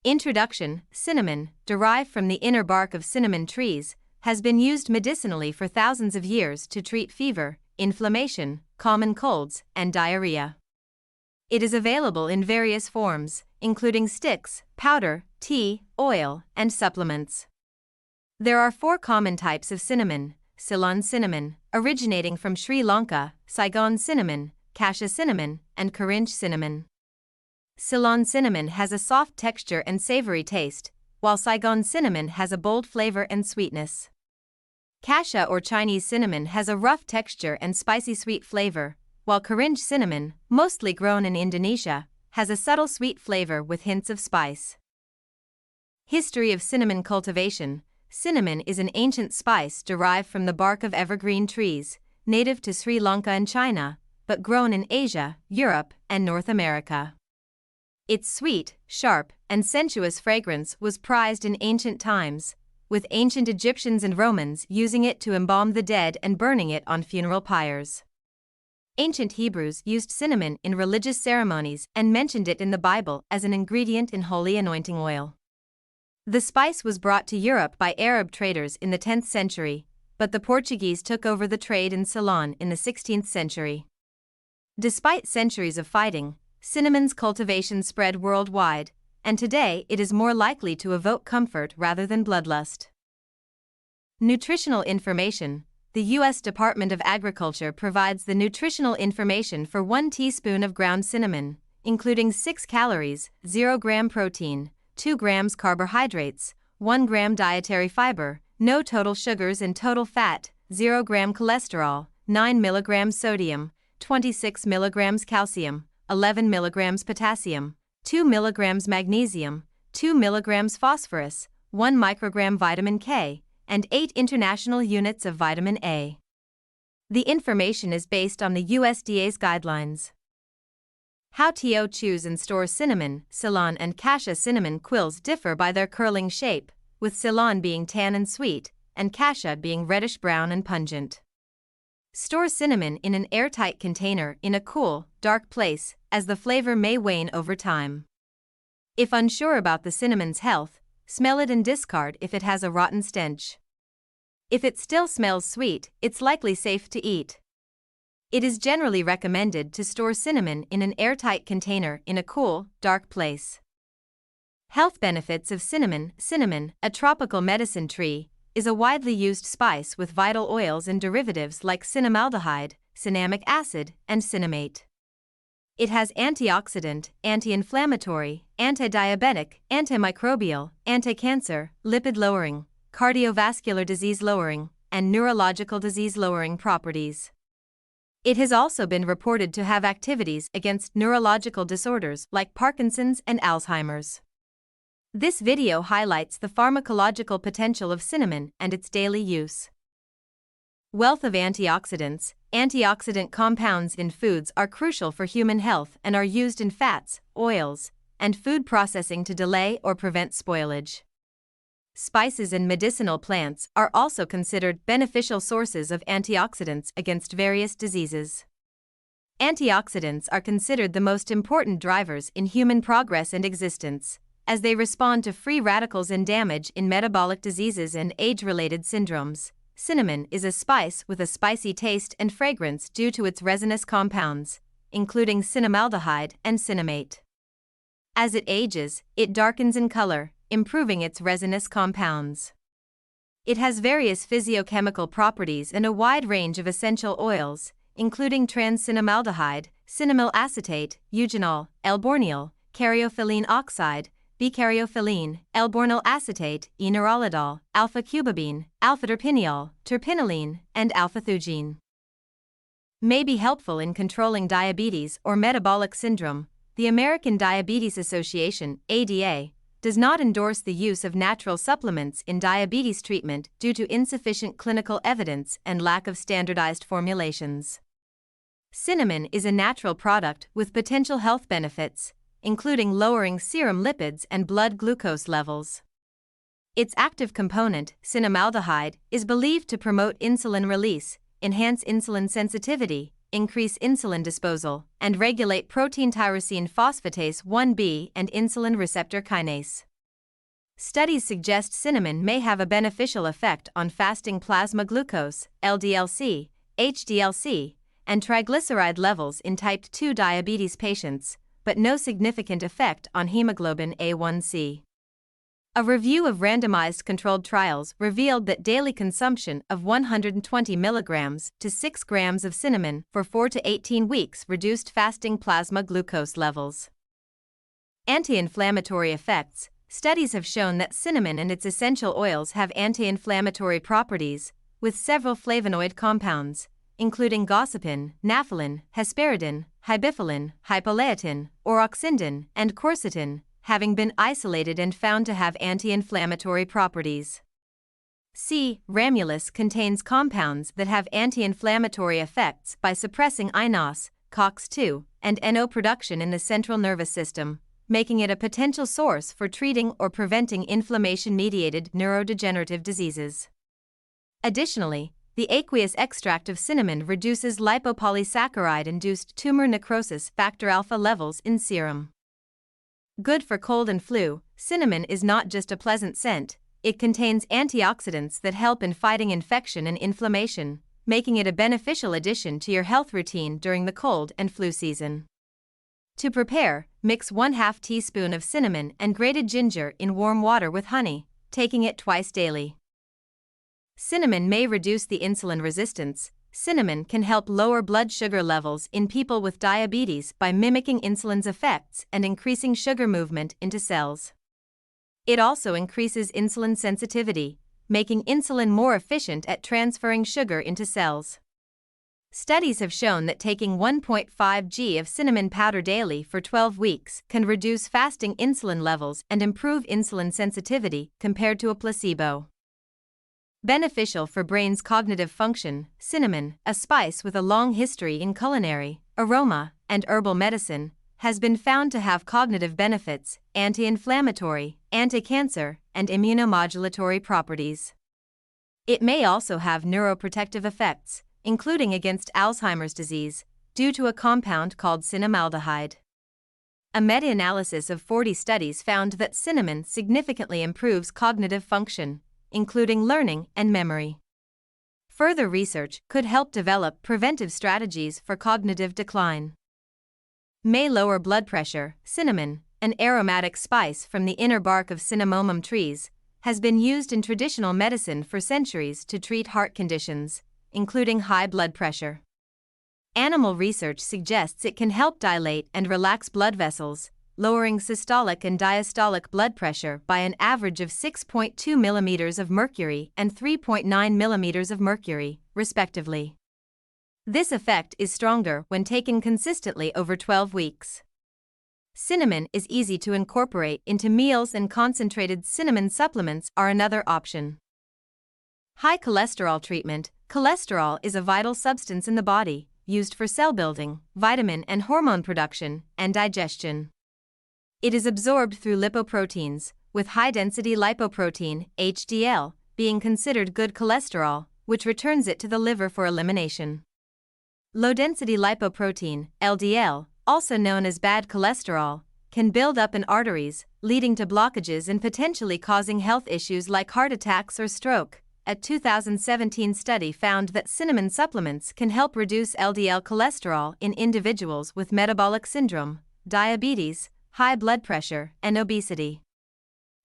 Introduction: cinnamon, derived from the inner bark of cinnamon trees, has been used medicinally for thousands of years to treat fever, inflammation, common colds, and diarrhea. It is available in various forms, including sticks, powder, tea, oil, and supplements. There are 4 common types of cinnamon: Ceylon cinnamon, originating from Sri Lanka, Saigon cinnamon, Cassia cinnamon, and Korintje cinnamon. Ceylon cinnamon has a soft texture and savory taste, while Saigon cinnamon has a bold flavor and sweetness. Cassia or Chinese cinnamon has a rough texture and spicy sweet flavor, while Korintje cinnamon, mostly grown in Indonesia, has a subtle sweet flavor with hints of spice. History of cinnamon cultivation. Cinnamon is an ancient spice derived from the bark of evergreen trees, native to Sri Lanka and China, but grown in Asia, Europe, and North America. Its sweet, sharp, and sensuous fragrance was prized in ancient times, with ancient Egyptians and Romans using it to embalm the dead and burning it on funeral pyres. Ancient Hebrews used cinnamon in religious ceremonies and mentioned it in the Bible as an ingredient in holy anointing oil. The spice was brought to Europe by Arab traders in the 10th century, but the Portuguese took over the trade in Ceylon in the 16th century. Despite centuries of fighting, cinnamon's cultivation spread worldwide, and today it is more likely to evoke comfort rather than bloodlust. Nutritional information. The U.S. Department of Agriculture provides the nutritional information for 1 teaspoon of ground cinnamon, including 6 calories, 0 gram protein, 2 grams carbohydrates, 1 gram dietary fiber, no total sugars and total fat, 0 gram cholesterol, 9 milligrams sodium, 26 milligrams calcium, 11 milligrams potassium, 2 milligrams magnesium, 2 milligrams phosphorus, 1 microgram vitamin K, and 8 international units of vitamin A. The information is based on the USDA's guidelines. How to choose and store cinnamon. Ceylon and Cassia cinnamon quills differ by their curling shape, with Ceylon being tan and sweet, and Cassia being reddish-brown and pungent. Store cinnamon in an airtight container in a cool, dark place, as the flavor may wane over time. If unsure about the cinnamon's health, smell it and discard if it has a rotten stench. If it still smells sweet, it's likely safe to eat. It is generally recommended to store cinnamon in an airtight container in a cool, dark place. Health benefits of cinnamon. Cinnamon, a tropical medicine tree, is a widely used spice with vital oils and derivatives like cinnamaldehyde, cinnamic acid, and cinnamate. It has antioxidant, anti-inflammatory, antidiabetic, antimicrobial, anticancer, lipid-lowering, cardiovascular-disease-lowering, and neurological-disease-lowering properties. It has also been reported to have activities against neurological disorders like Parkinson's and Alzheimer's. This video highlights the pharmacological potential of cinnamon and its daily use. Wealth of antioxidants. Antioxidant compounds in foods are crucial for human health and are used in fats, oils, and food processing to delay or prevent spoilage. Spices and medicinal plants are also considered beneficial sources of antioxidants against various diseases. Antioxidants are considered the most important drivers in human progress and existence, as they respond to free radicals and damage in metabolic diseases and age-related syndromes. Cinnamon is a spice with a spicy taste and fragrance due to its resinous compounds, including cinnamaldehyde and cinnamate. As it ages, it darkens in color, improving its resinous compounds. It has various physiochemical properties and a wide range of essential oils, including trans-cinnamaldehyde, cinnamyl acetate, eugenol, L-borneol, caryophyllene oxide, B-caryophyllene, L-bornyl acetate, E-neurolidol, alpha-cubabine, alpha-terpineol, terpinolene, and alpha-theogene. May be helpful in controlling diabetes or metabolic syndrome. The American Diabetes Association, ADA, does not endorse the use of natural supplements in diabetes treatment due to insufficient clinical evidence and lack of standardized formulations. Cinnamon is a natural product with potential health benefits, including lowering serum lipids and blood glucose levels. Its active component, cinnamaldehyde, is believed to promote insulin release, enhance insulin sensitivity, increase insulin disposal, and regulate protein tyrosine phosphatase 1b and insulin receptor kinase. Studies suggest cinnamon may have a beneficial effect on fasting plasma glucose, LDL-C, HDL-C, and triglyceride levels in type 2 diabetes patients, but no significant effect on hemoglobin A1c. A review of randomized controlled trials revealed that daily consumption of 120 milligrams to 6 grams of cinnamon for 4 to 18 weeks reduced fasting plasma glucose levels. Anti-inflammatory effects. Studies have shown that cinnamon and its essential oils have anti-inflammatory properties, with several flavonoid compounds, including gossypin, naphthalene, hesperidin, hibiphyllin, hypoleatin, oroxindin, and quercetin, having been isolated and found to have anti-inflammatory properties. C. Ramulus contains compounds that have anti-inflammatory effects by suppressing INOS, COX-2, and NO production in the central nervous system, making it a potential source for treating or preventing inflammation-mediated neurodegenerative diseases. Additionally, the aqueous extract of cinnamon reduces lipopolysaccharide-induced tumor necrosis factor alpha levels in serum. Good for cold and flu. Cinnamon is not just a pleasant scent, it contains antioxidants that help in fighting infection and inflammation, making it a beneficial addition to your health routine during the cold and flu season. To prepare, mix 1/2 teaspoon of cinnamon and grated ginger in warm water with honey, taking it twice daily. Cinnamon may reduce the insulin resistance. Cinnamon can help lower blood sugar levels in people with diabetes by mimicking insulin's effects and increasing sugar movement into cells. It also increases insulin sensitivity, making insulin more efficient at transferring sugar into cells. Studies have shown that taking 1.5 g of cinnamon powder daily for 12 weeks can reduce fasting insulin levels and improve insulin sensitivity compared to a placebo. Beneficial for brain's cognitive function. Cinnamon, a spice with a long history in culinary, aroma, and herbal medicine, has been found to have cognitive benefits, anti-inflammatory, anti-cancer, and immunomodulatory properties. It may also have neuroprotective effects, including against Alzheimer's disease, due to a compound called cinnamaldehyde. A meta-analysis of 40 studies found that cinnamon significantly improves cognitive function, including learning and memory. Further research could help develop preventive strategies for cognitive decline. May lower blood pressure. Cinnamon, an aromatic spice from the inner bark of cinnamomum trees, has been used in traditional medicine for centuries to treat heart conditions, including high blood pressure. Animal research suggests it can help dilate and relax blood vessels, lowering systolic and diastolic blood pressure by an average of 6.2 mm of mercury and 3.9 mm of mercury, respectively. This effect is stronger when taken consistently over 12 weeks. Cinnamon is easy to incorporate into meals, and concentrated cinnamon supplements are another option. High cholesterol treatment. Cholesterol is a vital substance in the body, used for cell building, vitamin and hormone production, and digestion. It is absorbed through lipoproteins, with high-density lipoprotein, HDL, being considered good cholesterol, which returns it to the liver for elimination. Low-density lipoprotein, LDL, also known as bad cholesterol, can build up in arteries, leading to blockages and potentially causing health issues like heart attacks or stroke. A 2017 study found that cinnamon supplements can help reduce LDL cholesterol in individuals with metabolic syndrome, diabetes, high blood pressure, and obesity.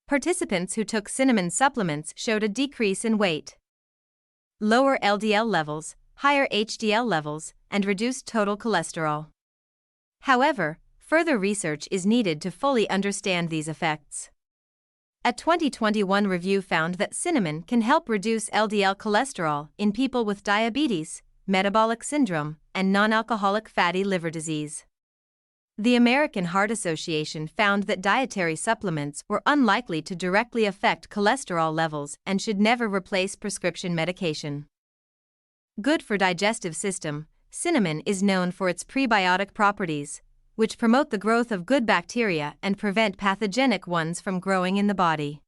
Participants who took cinnamon supplements showed a decrease in weight, lower LDL levels, higher HDL levels, and reduced total cholesterol. However, further research is needed to fully understand these effects. A 2021 review found that cinnamon can help reduce LDL cholesterol in people with diabetes, metabolic syndrome, and non-alcoholic fatty liver disease. The American Heart Association found that dietary supplements were unlikely to directly affect cholesterol levels and should never replace prescription medication. Good for digestive system. Cinnamon is known for its prebiotic properties, which promote the growth of good bacteria and prevent pathogenic ones from growing in the body.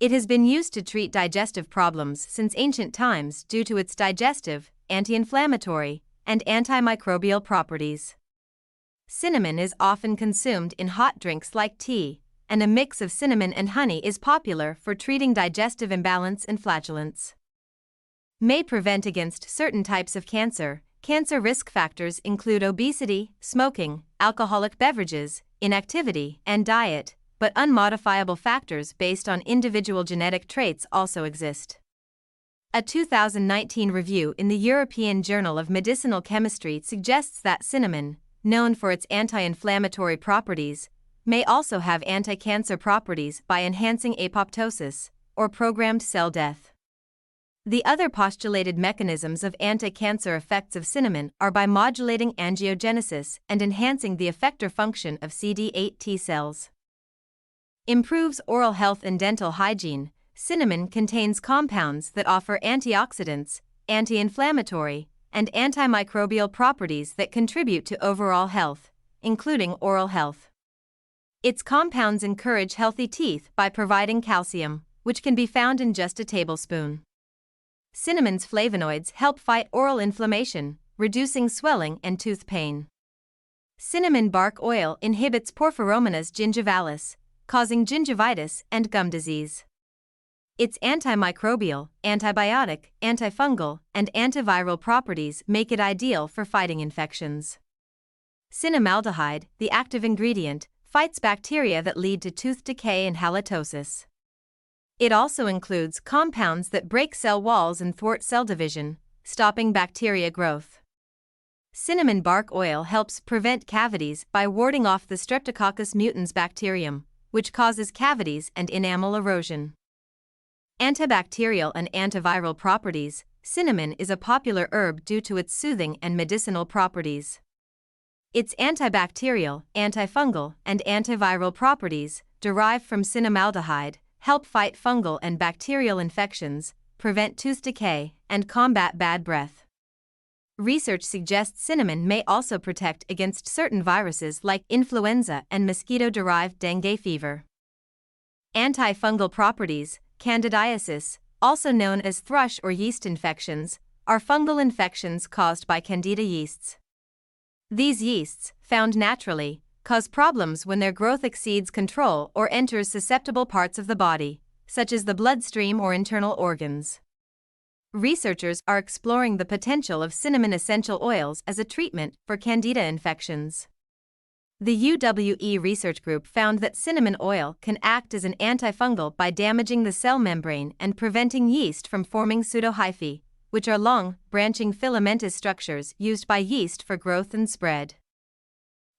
It has been used to treat digestive problems since ancient times due to its digestive, anti-inflammatory, and antimicrobial properties. Cinnamon is often consumed in hot drinks like tea, and a mix of cinnamon and honey is popular for treating digestive imbalance and flatulence. May prevent against certain types of cancer. Cancer risk factors include obesity, smoking, alcoholic beverages, inactivity, and diet, but unmodifiable factors based on individual genetic traits also exist. A 2019 review in the European Journal of Medicinal Chemistry suggests that cinnamon, known for its anti-inflammatory properties, may also have anti-cancer properties by enhancing apoptosis, or programmed cell death. The other postulated mechanisms of anti-cancer effects of cinnamon are by modulating angiogenesis and enhancing the effector function of CD8 T cells. Improves oral health and dental hygiene. Cinnamon contains compounds that offer antioxidants, anti-inflammatory, and antimicrobial properties that contribute to overall health, including oral health. Its compounds encourage healthy teeth by providing calcium, which can be found in just a tablespoon. Cinnamon's flavonoids help fight oral inflammation, reducing swelling and tooth pain. Cinnamon bark oil inhibits Porphyromonas gingivalis, causing gingivitis and gum disease. Its antimicrobial, antibiotic, antifungal, and antiviral properties make it ideal for fighting infections. Cinnamaldehyde, the active ingredient, fights bacteria that lead to tooth decay and halitosis. It also includes compounds that break cell walls and thwart cell division, stopping bacteria growth. Cinnamon bark oil helps prevent cavities by warding off the Streptococcus mutans bacterium, which causes cavities and enamel erosion. Antibacterial and antiviral properties. Cinnamon is a popular herb due to its soothing and medicinal properties. Its antibacterial, antifungal, and antiviral properties, derived from cinnamaldehyde, help fight fungal and bacterial infections, prevent tooth decay, and combat bad breath. Research suggests cinnamon may also protect against certain viruses like influenza and mosquito-derived dengue fever. Antifungal properties. Candidiasis, also known as thrush or yeast infections, are fungal infections caused by candida yeasts. These yeasts, found naturally, cause problems when their growth exceeds control or enters susceptible parts of the body, such as the bloodstream or internal organs. Researchers are exploring the potential of cinnamon essential oils as a treatment for candida infections. The UWE research group found that cinnamon oil can act as an antifungal by damaging the cell membrane and preventing yeast from forming pseudohyphae, which are long, branching filamentous structures used by yeast for growth and spread.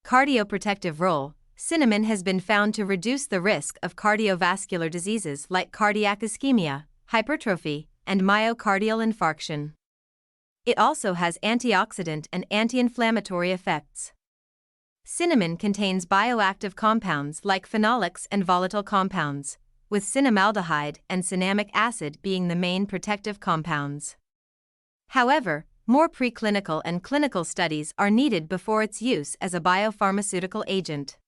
Cardioprotective role. Cinnamon has been found to reduce the risk of cardiovascular diseases like cardiac ischemia, hypertrophy, and myocardial infarction. It also has antioxidant and anti-inflammatory effects. Cinnamon contains bioactive compounds like phenolics and volatile compounds, with cinnamaldehyde and cinnamic acid being the main protective compounds. However, more preclinical and clinical studies are needed before its use as a biopharmaceutical agent.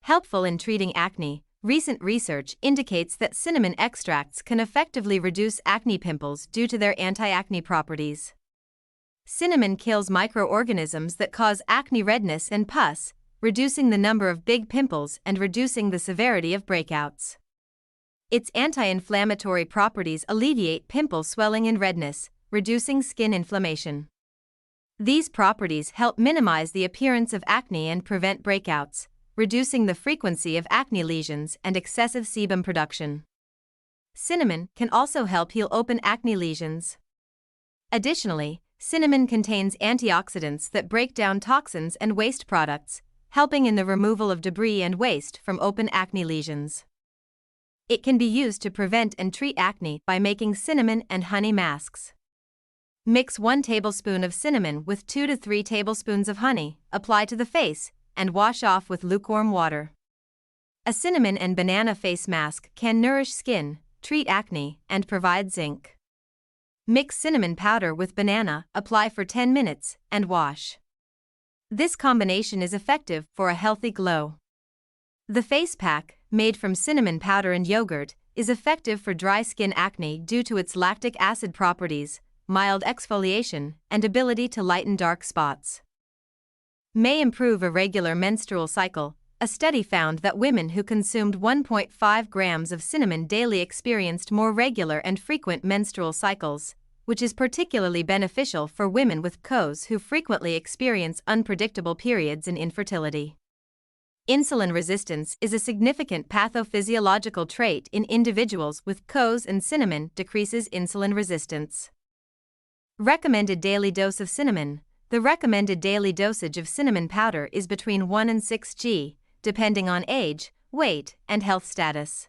Helpful in treating acne. Recent research indicates that cinnamon extracts can effectively reduce acne pimples due to their anti-acne properties. Cinnamon kills microorganisms that cause acne redness and pus, reducing the number of big pimples and reducing the severity of breakouts. Its anti-inflammatory properties alleviate pimple swelling and redness, reducing skin inflammation. These properties help minimize the appearance of acne and prevent breakouts, reducing the frequency of acne lesions and excessive sebum production. Cinnamon can also help heal open acne lesions. Additionally, cinnamon contains antioxidants that break down toxins and waste products, helping in the removal of debris and waste from open acne lesions. It can be used to prevent and treat acne by making cinnamon and honey masks. Mix 1 tablespoon of cinnamon with 2 to 3 tablespoons of honey, apply to the face, and wash off with lukewarm water. A cinnamon and banana face mask can nourish skin, treat acne, and provide zinc. Mix cinnamon powder with banana, apply for 10 minutes, and wash. This combination is effective for a healthy glow. The face pack, made from cinnamon powder and yogurt, is effective for dry skin acne due to its lactic acid properties, mild exfoliation, and ability to lighten dark spots. May improve irregular menstrual cycle. a study found that women who consumed 1.5 grams of cinnamon daily experienced more regular and frequent menstrual cycles, which is particularly beneficial for women with PCOS who frequently experience unpredictable periods and infertility. Insulin resistance is a significant pathophysiological trait in individuals with PCOS, and cinnamon decreases insulin resistance. Recommended daily dose of cinnamon. The recommended daily dosage of cinnamon powder is between 1 and 6 g, depending on age, weight, and health status.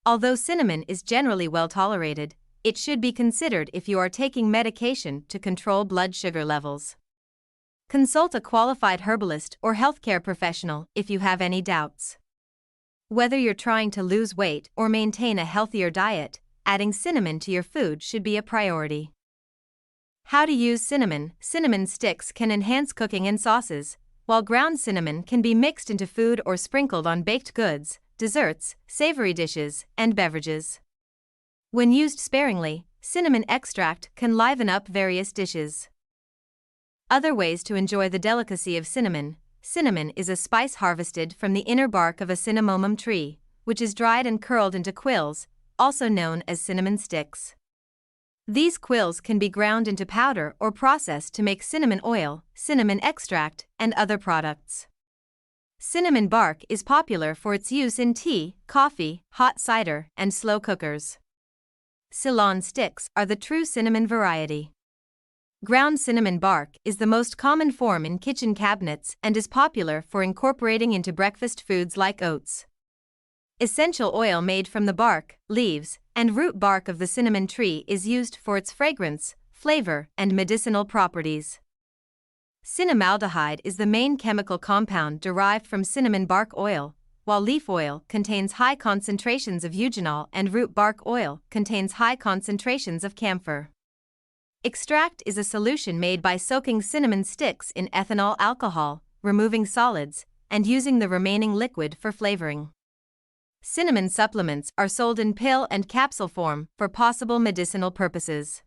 Although cinnamon is generally well tolerated, it should be considered if you are taking medication to control blood sugar levels. Consult a qualified herbalist or healthcare professional if you have any doubts. Whether you're trying to lose weight or maintain a healthier diet, adding cinnamon to your food should be a priority. How to use cinnamon. Cinnamon sticks can enhance cooking and sauces, while ground cinnamon can be mixed into food or sprinkled on baked goods, desserts, savory dishes, and beverages. When used sparingly, cinnamon extract can liven up various dishes. Other ways to enjoy the delicacy of cinnamon. Cinnamon is a spice harvested from the inner bark of a cinnamomum tree, which is dried and curled into quills, also known as cinnamon sticks. These quills can be ground into powder or processed to make cinnamon oil, cinnamon extract, and other products. Cinnamon bark is popular for its use in tea, coffee, hot cider, and slow cookers. Ceylon sticks are the true cinnamon variety. Ground cinnamon bark is the most common form in kitchen cabinets and is popular for incorporating into breakfast foods like oats. Essential oil made from the bark, leaves, and root bark of the cinnamon tree is used for its fragrance, flavor, and medicinal properties. Cinnamaldehyde is the main chemical compound derived from cinnamon bark oil, while leaf oil contains high concentrations of eugenol and root bark oil contains high concentrations of camphor. Extract is a solution made by soaking cinnamon sticks in ethanol alcohol, removing solids, and using the remaining liquid for flavoring. Cinnamon supplements are sold in pill and capsule form for possible medicinal purposes.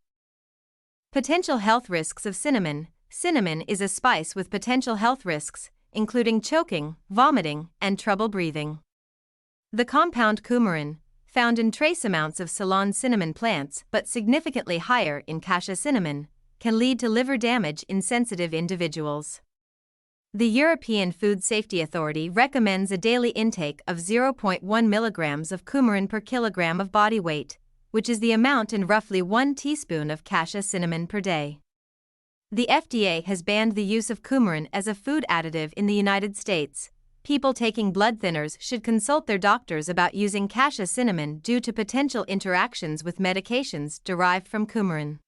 Potential health risks of cinnamon. Cinnamon is a spice with potential health risks, including choking, vomiting, and trouble breathing. The compound coumarin, found in trace amounts of Ceylon cinnamon plants but significantly higher in Cassia cinnamon, can lead to liver damage in sensitive individuals. The European Food Safety Authority recommends a daily intake of 0.1 milligrams of coumarin per kilogram of body weight, which is the amount in roughly 1 teaspoon of Cassia cinnamon per day. The FDA has banned the use of coumarin as a food additive in the United States. People taking blood thinners should consult their doctors about using Cassia cinnamon due to potential interactions with medications derived from coumarin.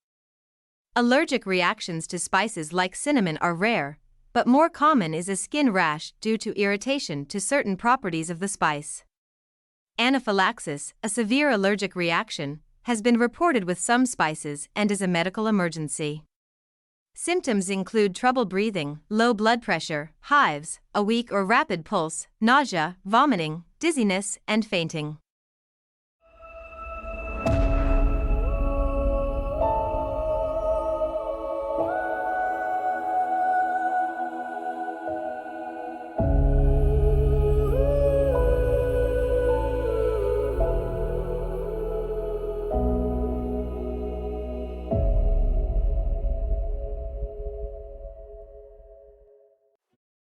Allergic reactions to spices like cinnamon are rare, but more common is a skin rash due to irritation to certain properties of the spice. Anaphylaxis, a severe allergic reaction, has been reported with some spices and is a medical emergency. Symptoms include trouble breathing, low blood pressure, hives, a weak or rapid pulse, nausea, vomiting, dizziness, and fainting.